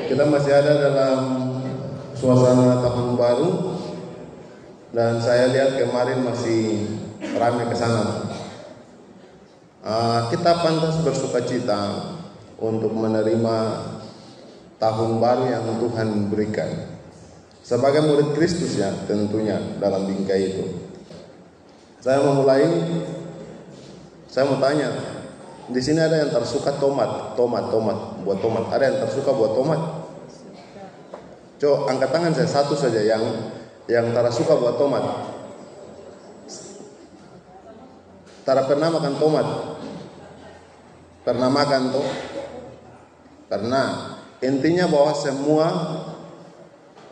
Kita masih ada dalam suasana tahun baru, dan saya lihat kemarin masih ramai ke sana. Kita pantas bersukacita untuk menerima tahun baru yang Tuhan berikan. Sebagai murid Kristus ya tentunya dalam bingkai itu. Saya mau tanya, di sini ada yang tersuka tomat, buat tomat. Ada yang tersuka buat tomat? Coba angkat tangan saya satu saja yang tersuka buat tomat. Tara pernah makan tomat? Pernah makan toh? Pernah. Intinya bahwa semua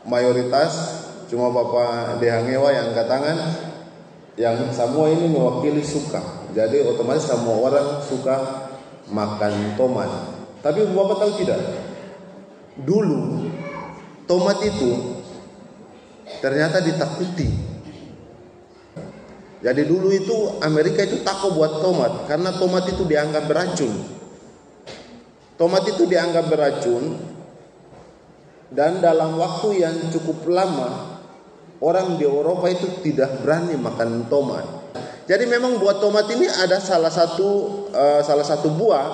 mayoritas cuma Bapak Dehangewa yang angkat tangan, yang semua ini mewakili suka. Jadi otomatis semua orang suka makan tomat. Tapi Bapak tahu tidak? Dulu tomat itu ternyata ditakuti. Jadi dulu itu Amerika itu takut buat tomat karena tomat itu dianggap beracun. Tomat itu dianggap beracun, dan dalam waktu yang cukup lama orang di Eropa itu tidak berani makan tomat. Jadi memang buah tomat ini ada salah satu buah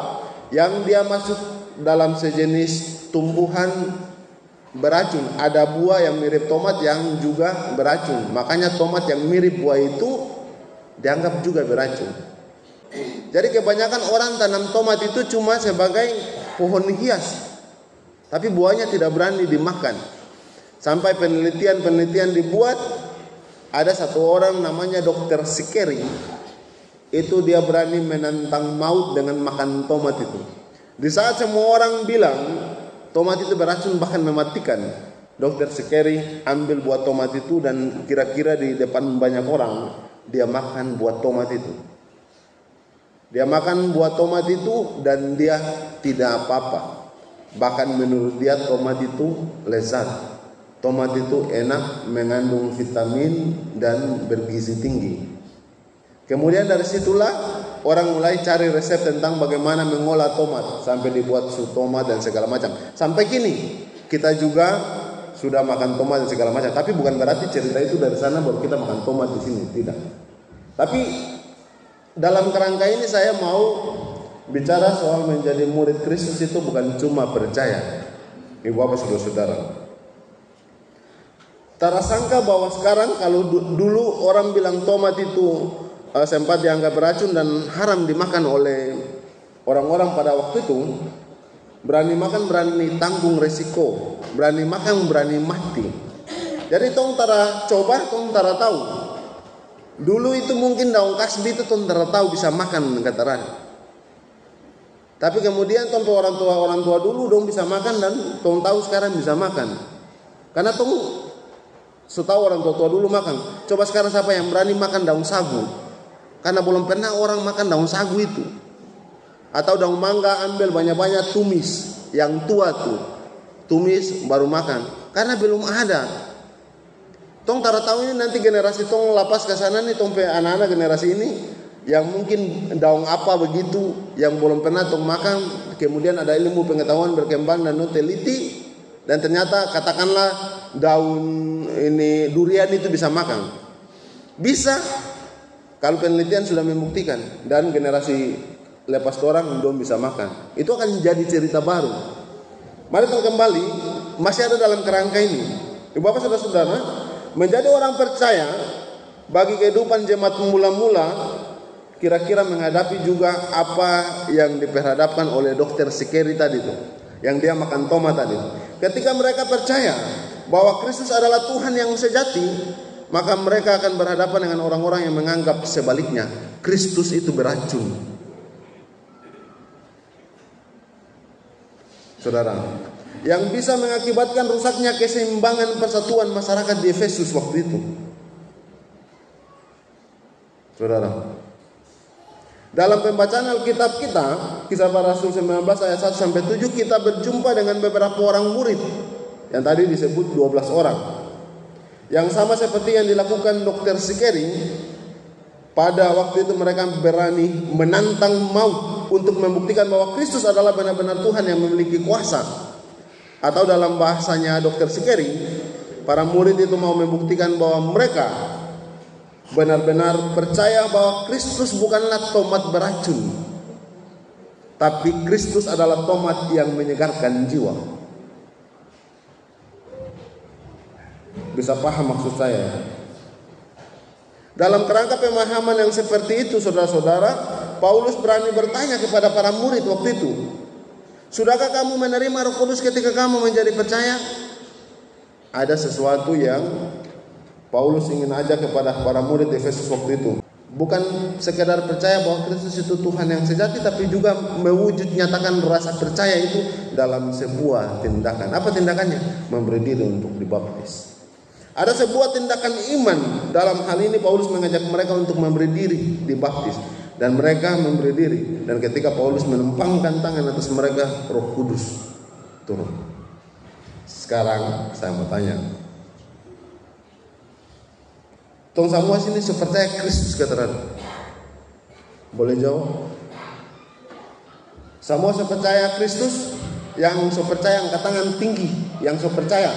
yang dia masuk dalam sejenis tumbuhan beracun. Ada buah yang mirip tomat yang juga beracun. Makanya tomat yang mirip buah itu dianggap juga beracun. Jadi kebanyakan orang tanam tomat itu cuma sebagai pohon hias, tapi buahnya tidak berani dimakan. Sampai penelitian dibuat, ada satu orang namanya Dr. Sikeri. Itu dia berani menantang maut dengan makan tomat itu. Di saat semua orang bilang tomat itu beracun bahkan mematikan, Dr. Sikeri ambil buah tomat itu dan kira-kira di depan banyak orang dia makan buah tomat itu. Dia makan buah tomat itu dan dia tidak apa-apa. Bahkan menurut dia tomat itu lezat. Tomat itu enak, mengandung vitamin dan bergizi tinggi. Kemudian dari situlah orang mulai cari resep tentang bagaimana mengolah tomat sampai dibuat sup tomat dan segala macam. Sampai kini kita juga sudah makan tomat dan segala macam. Tapi bukan berarti cerita itu dari sana baru kita makan tomat di sini, tidak. Tapi dalam kerangka ini saya mau bicara soal menjadi murid Kristus itu bukan cuma percaya. Ibu bapak saudara-saudara, tak sangka bahwa sekarang kalau dulu orang bilang tomat itu sempat dianggap beracun dan haram dimakan oleh orang-orang pada waktu itu, berani makan berani tanggung resiko, berani makan berani mati. Jadi tong tara coba, tong tara tahu. Dulu itu mungkin daun kasbi itu tong tara tahu bisa makan kata Rani. Tapi kemudian tong orang tua dulu dong bisa makan dan tong tahu sekarang bisa makan. Karena tong setahu orang tua dulu makan. Coba sekarang siapa yang berani makan daun sagu? Karena belum pernah orang makan daun sagu itu. Atau daun mangga ambil banyak-banyak tumis yang tua tuh. Tumis baru makan. Karena belum ada. Tong tara tahu ini nanti generasi tong lapas ke sana nih, tong pe anak-anak generasi ini yang mungkin daun apa begitu yang belum pernah tong makan, kemudian ada ilmu pengetahuan berkembang dan teliti, dan ternyata katakanlah daun ini durian itu bisa makan. Bisa kalau penelitian sudah membuktikan, dan generasi lepas orang belum bisa makan. Itu akan jadi cerita baru. Mari kita kembali, masih ada dalam kerangka ini. Ibu bapak saudara-saudara, menjadi orang percaya bagi kehidupan jemaat mula-mula kira-kira menghadapi juga apa yang diperhadapkan oleh Dr. Sikeri tadi itu, yang dia makan tomat tadi. Ketika mereka percaya bahwa Kristus adalah Tuhan yang sejati, maka mereka akan berhadapan dengan orang-orang yang menganggap sebaliknya, Kristus itu beracun. Saudara, yang bisa mengakibatkan rusaknya keseimbangan persatuan masyarakat di Efesus waktu itu. Saudara, dalam pembacaan Alkitab kita, Kisah Para Rasul 19 ayat 1 sampai 7, kita berjumpa dengan beberapa orang murid yang tadi disebut 12 orang. Yang sama seperti yang dilakukan Dr. Sikeri, pada waktu itu mereka berani menantang maut untuk membuktikan bahwa Kristus adalah benar-benar Tuhan yang memiliki kuasa. Atau dalam bahasanya Dr. Sikeri, para murid itu mau membuktikan bahwa mereka benar-benar percaya bahwa Kristus bukanlah tomat beracun, tapi Kristus adalah tomat yang menyegarkan jiwa. Bisa paham maksud saya? Dalam kerangka pemahaman yang seperti itu, saudara-saudara, Paulus berani bertanya kepada para murid waktu itu, sudahkah kamu menerima Roh Kudus ketika kamu menjadi percaya? Ada sesuatu yang Paulus ingin ajak kepada para murid Efesus waktu itu. Bukan sekedar percaya bahwa Kristus itu Tuhan yang sejati, tapi juga mewujud nyatakan rasa percaya itu dalam sebuah tindakan. Apa tindakannya? Memberi diri untuk dibaptis. Ada sebuah tindakan iman. Dalam hal ini Paulus mengajak mereka untuk memberi diri dibaptis, dan mereka memberi diri. Dan ketika Paulus menempangkan tangan atas mereka, Roh Kudus turun. Sekarang saya mau tanya, tong semua sini percaya Kristus keteran? Boleh jawab? Semua percaya Kristus? Yang percaya angkat tangan tinggi. Yang percaya?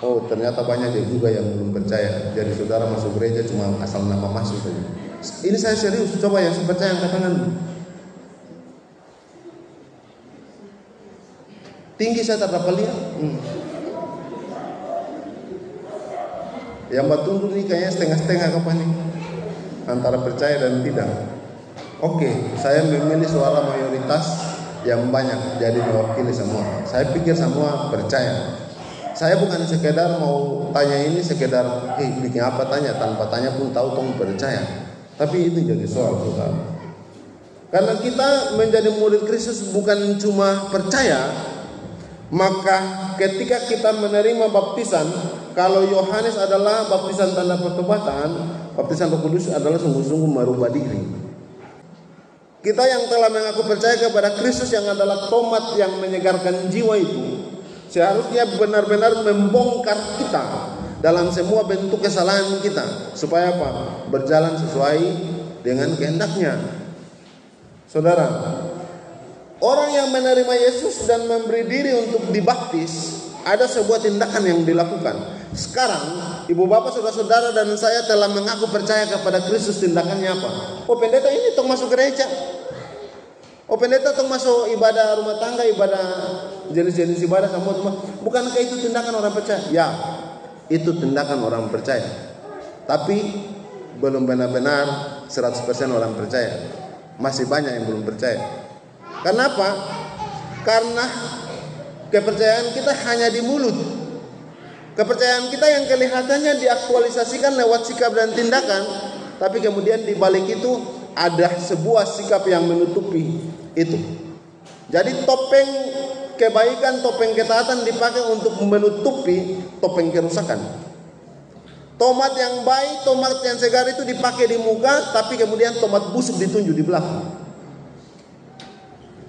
Oh, ternyata banyak juga yang belum percaya. Jadi saudara masuk gereja cuma asal nama masuk saja. Ini saya serius. Coba yang percaya angkat tangan. Tinggi saya tak dapat lihat. Yang batu ini kayaknya setengah-setengah kapan nih, antara percaya dan tidak. Oke, saya memilih suara mayoritas yang banyak, jadi mewakili semua. Saya pikir semua percaya. Saya bukan sekedar mau tanya ini sekedar bikin apa tanya, tanpa tanya pun tahu tong percaya. Tapi itu jadi soal saudara. Karena kita menjadi murid Kristus bukan cuma percaya, maka ketika kita menerima baptisan, kalau Yohanes adalah baptisan tanda pertobatan, baptisan Roh Kudus adalah sungguh-sungguh merubah diri. Kita yang telah mengaku percaya kepada Kristus yang adalah tomat yang menyegarkan jiwa itu, seharusnya benar-benar membongkar kita dalam semua bentuk kesalahan kita, supaya apa? Berjalan sesuai dengan kehendaknya. Saudara, orang yang menerima Yesus dan memberi diri untuk dibaptis, ada sebuah tindakan yang dilakukan. Sekarang, ibu bapak, saudara-saudara dan saya telah mengaku percaya kepada Kristus. Tindakannya apa? Oh, pendeta ini tong masuk gereja. Oh, pendeta tong masuk ibadah rumah tangga, ibadah jenis-jenis ibadah semua. Bukankah itu tindakan orang percaya? Ya, itu tindakan orang percaya. Tapi belum benar-benar 100% orang percaya. Masih banyak yang belum percaya. Kenapa? Karena kepercayaan kita hanya di mulut. Kepercayaan kita yang kelihatannya diaktualisasikan lewat sikap dan tindakan, tapi kemudian di balik itu ada sebuah sikap yang menutupi itu. Jadi topeng kebaikan, topeng ketaatan dipakai untuk menutupi topeng kerusakan. Tomat yang baik, tomat yang segar itu dipakai di muka, tapi kemudian tomat busuk ditunjuk di belakang.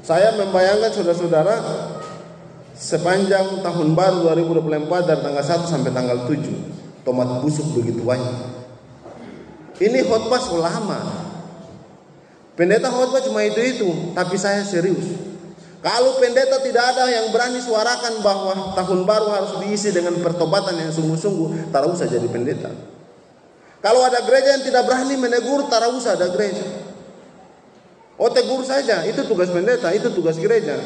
Saya membayangkan saudara-saudara, sepanjang tahun baru 2024 dari tanggal 1 sampai tanggal 7, tomat busuk begitu banyak. Ini khotbah ulama. Pendeta khotbah cuma itu, tapi saya serius. Kalau pendeta tidak ada yang berani suarakan bahwa tahun baru harus diisi dengan pertobatan yang sungguh-sungguh, tak usah jadi pendeta. Kalau ada gereja yang tidak berani menegur, tak usah ada gereja. Oh, tegur saja, itu tugas pendeta, itu tugas gereja.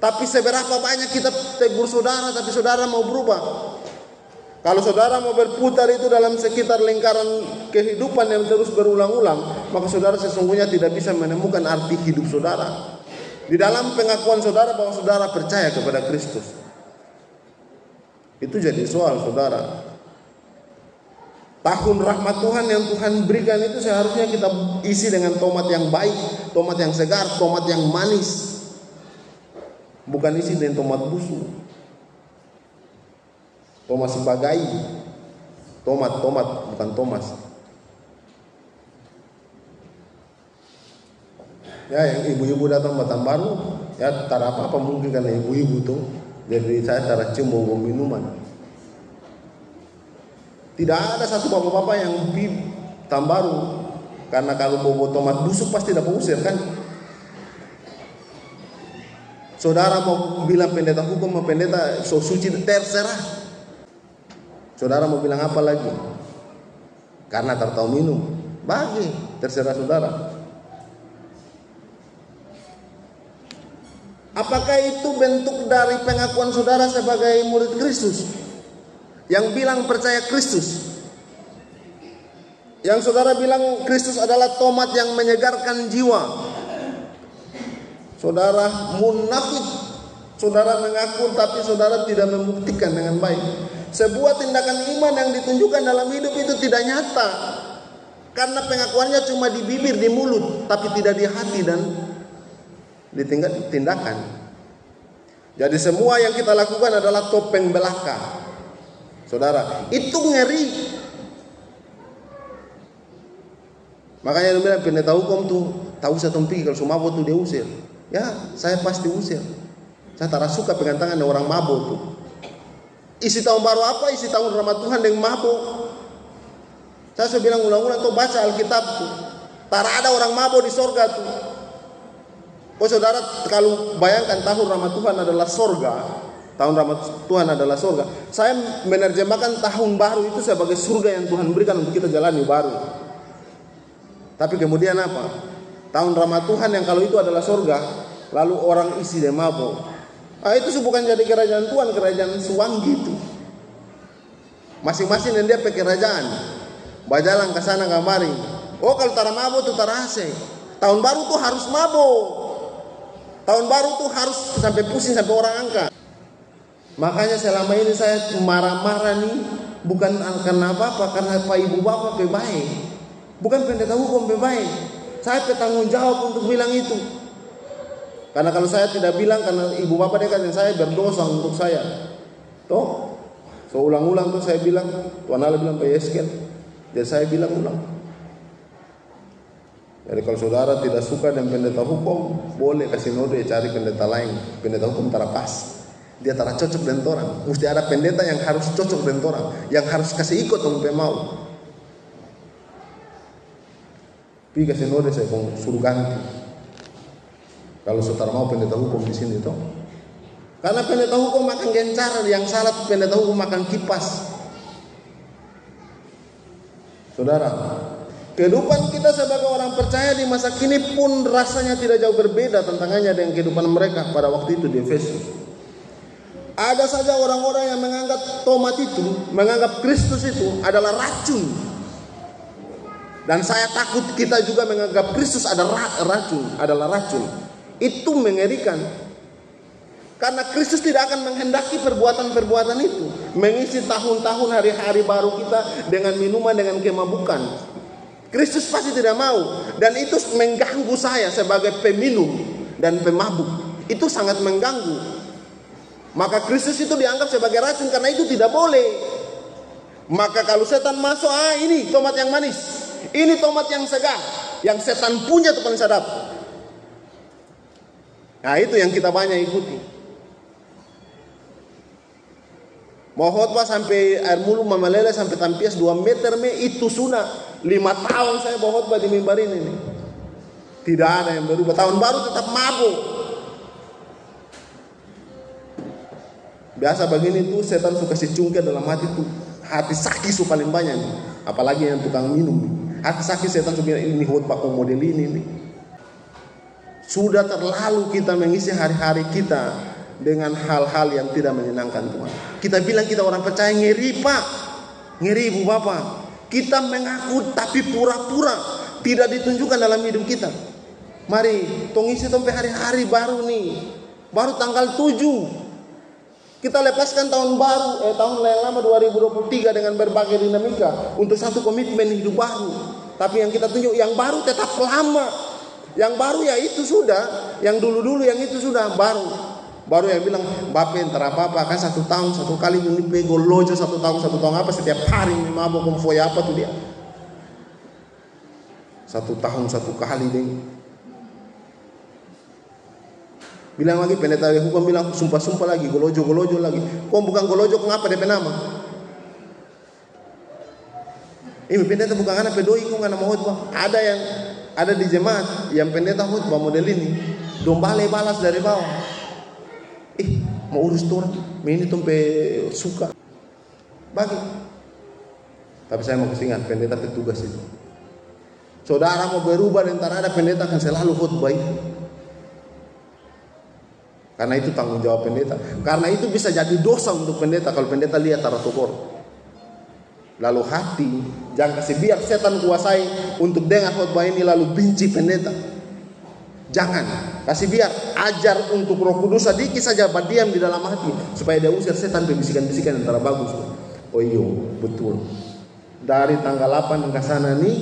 Tapi seberapa banyak kita tegur saudara, tapi saudara mau berubah? Kalau saudara mau berputar itu dalam sekitar lingkaran kehidupan yang terus berulang-ulang, maka saudara sesungguhnya tidak bisa menemukan arti hidup saudara. Di dalam pengakuan saudara bahwa saudara percaya kepada Kristus. Itu jadi soal saudara. Tahun rahmat Tuhan yang Tuhan berikan itu seharusnya kita isi dengan tomat yang baik, tomat yang segar, tomat yang manis. Bukan isi dengan tomat busuk. Tomat sebagai tomat bukan Thomas. Ya, yang ibu-ibu datang batang baru, ya tak apa-apa mungkin karena ibu-ibu tuh. Jadi saya cara cium bau minuman. Tidak ada satu bapak-bapak yang batang baru, karena kalau bau tomat busuk pasti dapat usir kan. Saudara mau bilang pendeta hukum, mau pendeta so suci, terserah. Saudara mau bilang apa lagi? Karena tertahu minum, bagi terserah saudara. Apakah itu bentuk dari pengakuan saudara sebagai murid Kristus? Yang bilang percaya Kristus. Yang saudara bilang Kristus adalah tomat yang menyegarkan jiwa. Saudara munafik. Saudara mengaku tapi saudara tidak membuktikan dengan baik. Sebuah tindakan iman yang ditunjukkan dalam hidup itu tidak nyata. Karena pengakuannya cuma di bibir, di mulut, tapi tidak di hati dan di tindakan. Jadi semua yang kita lakukan adalah topeng belaka. Saudara, itu ngeri. Makanya dia bilang pendeta hukum tuh tahu saya tempi kalau semua mabuk tuh dia usir. Ya, saya pasti usir. Saya tak suka pegang tangan orang mabuk tuh. Isi tahun baru apa? Isi tahun rahmat Tuhan dengan mabuk. Saya sudah bilang ulang-ulang tuh baca Alkitab tuh. Tak ada orang mabuk di sorga tuh. Oh saudara, kalau bayangkan tahun rahmat Tuhan adalah sorga, tahun rahmat Tuhan adalah sorga. Saya menerjemahkan tahun baru itu sebagai surga yang Tuhan berikan untuk kita jalani baru. Tapi kemudian apa? Tahun rahmat Tuhan yang kalau itu adalah sorga, lalu orang isi dia mabuk. Itu bukan jadi kerajaan Tuhan, kerajaan suang gitu. Masing-masing yang dia pakai kerajaan. Bajalan ke sana kemari. Oh kalau tak mabuk tuh terase. Tahun baru tuh harus mabuk. Tahun baru tuh harus sampai pusing sampai orang angkat. Makanya selama ini saya marah-marah nih bukan karena apa-apa, karena Pak Ibu Bapak baik. Bukan pendeta hukum baik. Saya bertanggung jawab untuk bilang itu. Karena kalau saya tidak bilang, karena ibu bapak dekat dengan saya berdosa untuk saya. Toh, so ulang-ulang tuh saya bilang, Tuhan Allah bilang Pak Yeskel, jadi saya bilang ulang. Jadi kalau saudara tidak suka dengan pendeta hukum, boleh kasih node cari pendeta lain. Pendeta hukum terapas. Dia tak cocok dengan orang. Mesti ada pendeta yang harus cocok dengan orang, yang harus kasih ikut untuk mau. Pi kasih node saya suruh ganti. Kalau saudara mau pendeta hukum di sini toh. Karena pendeta hukum makan gencar, yang salah pendeta hukum makan kipas. Saudara, kehidupan kita sebagai orang percaya di masa kini pun rasanya tidak jauh berbeda tantangannya dengan kehidupan mereka pada waktu itu di Efesus. Ada saja orang-orang yang menganggap tomat itu, menganggap Kristus itu adalah racun. Dan saya takut kita juga menganggap Kristus adalah racun. Itu mengerikan. Karena Kristus tidak akan menghendaki perbuatan-perbuatan itu. Mengisi tahun-tahun hari-hari baru kita dengan minuman, dengan kemabukan. Kristus pasti tidak mau. Dan itu mengganggu saya sebagai peminum dan pemabuk. Itu sangat mengganggu. Maka Kristus itu dianggap sebagai racun karena itu tidak boleh. Maka kalau setan masuk, ini tomat yang manis. Ini tomat yang segar, yang setan punya itu paling sedap. Nah itu yang kita banyak ikuti. Mau khotbah sampai air mulu mamalele sampai tampias 2 meter itu sudah 5 tahun saya bawa khotbah di mimbar ini. Tidak ada yang berubah. Tahun baru tetap mabuk. Biasa begini tuh setan suka si cungkir dalam hati tuh. Hati sakit su paling banyak nih. Apalagi yang tukang minum. Hati sakit setan suka ini khotbah model ini. Sudah terlalu kita mengisi hari-hari kita dengan hal-hal yang tidak menyenangkan Tuhan. Kita bilang kita orang percaya, ngeri Pak, ngeri Ibu Bapak. Kita mengaku tapi pura-pura tidak ditunjukkan dalam hidup kita. Mari tong isi sampai hari-hari baru nih, baru tanggal 7 kita lepaskan tahun baru, tahun yang lama 2023 dengan berbagai dinamika untuk satu komitmen hidup baru. Tapi yang kita tunjuk yang baru tetap lama. Yang baru ya itu sudah, yang dulu-dulu yang itu sudah baru yang bilang Bapak entar apa-apa kan 1 tahun 1 kali ini pego lojo 1 tahun apa setiap hari ini mabok konvoy apa tuh dia 1 tahun 1 kali deh. Bilang lagi pendeta hukum bilang sumpah-sumpah lagi golojo lagi. Kok bukan golojo ngapa DP nama? Ini pendeta bukan anak pedoi kok anak mau khotbah. Ada di jemaat yang pendeta khotbah model ini. Dombale balas dari bawah. mau urus orang, ini tumpe suka bagi. Tapi saya mau kesingat pendeta petugas itu. Saudara mau berubah dan tak ada pendeta akan selalu khotbah itu. Karena itu tanggung jawab pendeta. Karena itu bisa jadi dosa untuk pendeta kalau pendeta lihat tara tokor. Lalu hati, jangan kasih biar setan kuasai untuk dengar khotbah ini lalu benci pendeta. Jangan, kasih biar ajar untuk Roh Kudus sedikit saja berdiam di dalam hati supaya dia usir setan bisikan-bisikan yang tak bagus. Oh iya, betul. Dari tanggal 8 ke sana nih,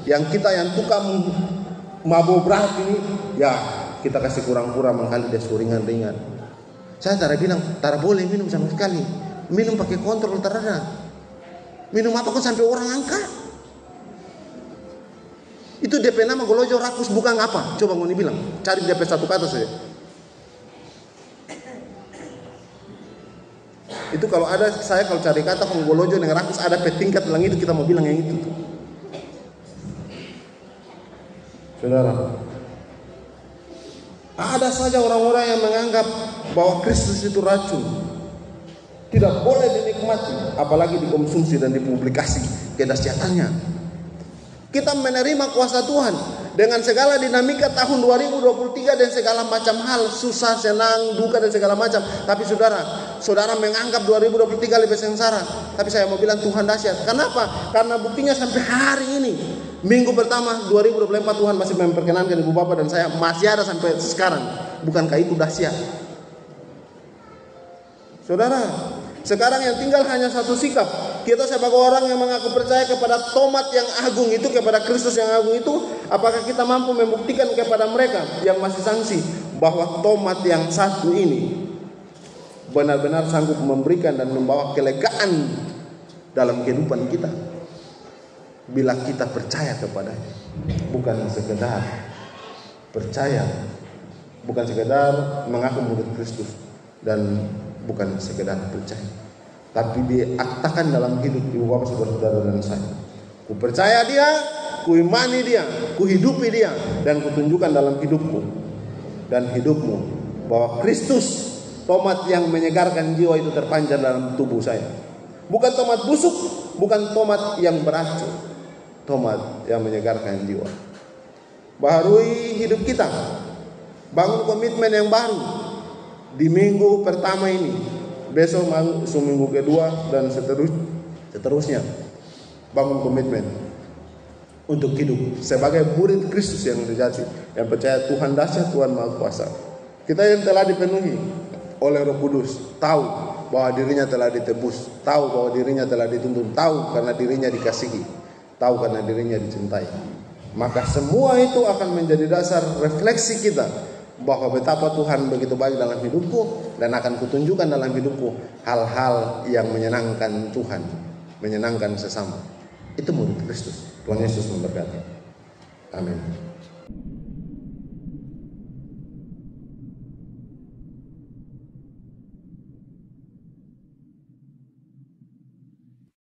yang tukang mabuk berat ini, ya kita kasih kurang-kurang menghali dia ringan-ringan. Saya tak bilang, tak boleh minum sama sekali. Minum pakai kontrol terada. Minum apa kok sampai orang angkat? Itu DP nama golojo rakus bukan apa? Coba ngoni bilang, cari DP satu kata saja. Itu kalau ada saya kalau cari kata golojo dengan rakus ada petingkat bilang itu kita mau bilang yang itu. Saudara, ada saja orang-orang yang menganggap bahwa Kristus itu racun. Tidak boleh dinikmati, apalagi dikonsumsi dan dipublikasi kedahsyatannya. Kita menerima kuasa Tuhan dengan segala dinamika tahun 2023 dan segala macam hal, susah, senang, duka dan segala macam. Tapi saudara menganggap 2023 lebih sengsara. Tapi saya mau bilang Tuhan dahsyat. Kenapa? Karena buktinya sampai hari ini, minggu pertama 2024 Tuhan masih memperkenankan ibu bapak dan saya masih ada sampai sekarang. Bukankah itu dahsyat? Saudara, sekarang yang tinggal hanya satu sikap. Kita sebagai orang yang mengaku percaya kepada tomat yang agung itu, kepada Kristus yang agung itu, apakah kita mampu membuktikan kepada mereka yang masih sangsi bahwa tomat yang satu ini benar-benar sanggup memberikan dan membawa kelegaan dalam kehidupan kita bila kita percaya kepadanya. Bukan sekedar percaya, bukan sekedar mengaku murid Kristus, dan bukan sekedar percaya, tapi diaktakan dalam hidup ibu bapak saudara dan saya. Ku percaya dia, ku imani dia, ku hidupi dia, dan ku tunjukkan dalam hidupku dan hidupmu bahwa Kristus, tomat yang menyegarkan jiwa itu terpancar dalam tubuh saya. Bukan tomat busuk, bukan tomat yang beracun, tomat yang menyegarkan jiwa. Baharui hidup kita, bangun komitmen yang baru. Di minggu pertama ini, besok minggu kedua dan seterusnya, bangun komitmen untuk hidup sebagai murid Kristus yang sejati, yang percaya Tuhan dahsyat, Tuhan Maha Kuasa. Kita yang telah dipenuhi oleh Roh Kudus, tahu bahwa dirinya telah ditebus, tahu bahwa dirinya telah dituntun, tahu karena dirinya dikasihi, tahu karena dirinya dicintai. Maka semua itu akan menjadi dasar refleksi kita bahwa betapa Tuhan begitu baik dalam hidupku, dan akan kutunjukkan dalam hidupku hal-hal yang menyenangkan Tuhan, menyenangkan sesama. Itu murid Kristus. Tuhan Yesus memberkati. Amin.